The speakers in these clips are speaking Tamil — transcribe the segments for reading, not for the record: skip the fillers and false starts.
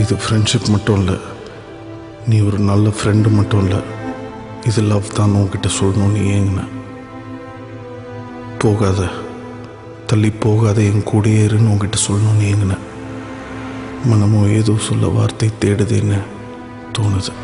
இது ஃப்ரெண்ட்ஷிப் மட்டும் இல்லை, நீ ஒரு நல்ல ஃப்ரெண்டு மட்டும் இல்லை, இது லவ் தான் உன்கிட்ட சொல்லணும்னு ஏங்கின. போகாத, தள்ளி போகாத, என் கூடயே இருன்னு உன்கிட்ட சொல்லணும்னு ஏங்கின. மனமும் ஏதோ சொல்ல வார்த்தை தேடுதுன்னு தோணுது.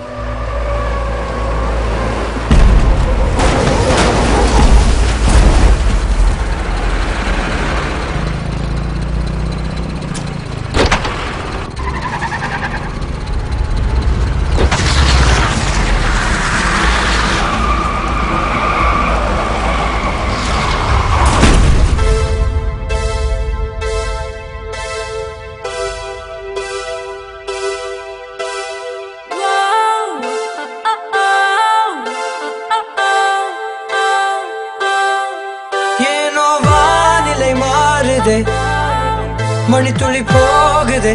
மணித்துளி போகுதே,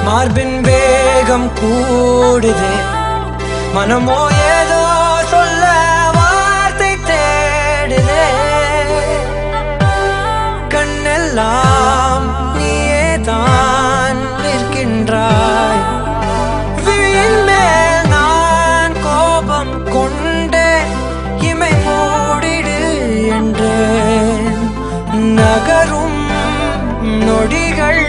மார்பின் வேகம் கூடுதே, மனமோ ஏதோ சொல்ல வார்த்தை தேடுதே. கண்ணெல்லாம் நீயே தான் நிற்கின்றாய், விழியின் மேல் நான் கோபம் கொண்டே இமை மூடிடு என்றேன். நகரும் நொடிகள்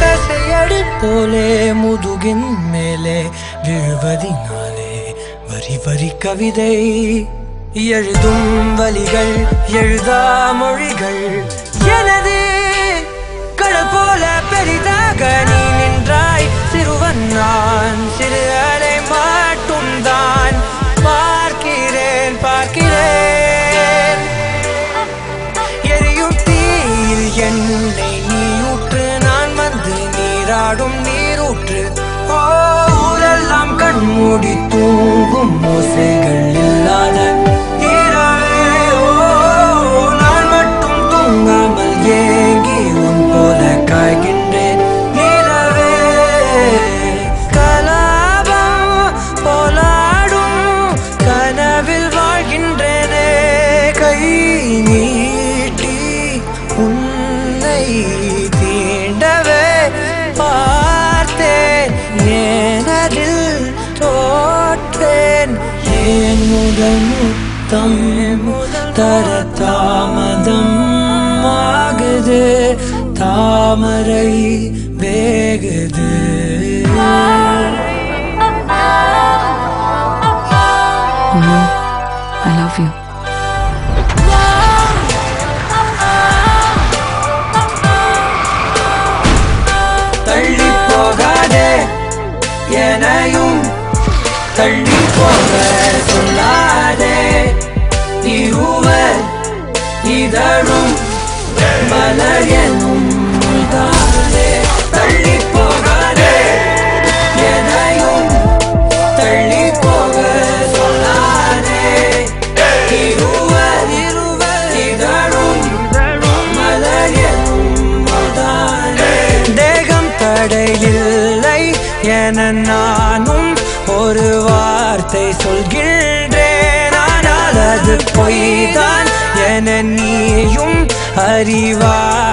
தசையடி போலே முதுகின் மேலே விழுவதினாலே வரி வரி கவிதை எழுதும் வலிகள் எழுதா மொழிகள். எனது கடல் போல பெரிதாக நீ நின்றாய், சிறுவன் நான் சிறு அலை மட்டும் தான் பார்க்கிறேன் பார்க்கிறேன். எரியும் தீயில் என்னை நீயூற்று, நான் வந்து நீராடும் நீரூற்று. ஊரெல்லாம் கண்மூடி தூங்கும் ஓசைகள் இல்லாத இரவே, நான் மட்டும் தூங்காமல் ஏங்கி உன் போல காய்கின்றேன் நிலவே. கலாபம் போலாடும் கனவில் வாழ்கின்றேனே, கை நீட்டி உன்னை தீண்டவே பார்த்தேன், ஏனதில் தோற்றேன். ஏன் முதல் முத்தம் தர தாமதம் ஆகுது, தாமரை வேகுது. I love you. தள்ளி போகாதே, எனையும் தள்ளி போக சொல்லாதே. இருவர் இதழும் மலர் எனும் தானே. தள்ளி போகாதே, எனையும் தள்ளி போக சொல்லாதே. இருவர் இதழும் மலர் எனும் தானே. தேகம் தடையில்லை என நானும் ஒரு வார்த்தை சொல்கின்றேன், ஆனால் அது பொய்தான் என நீயும் அறிவாய்.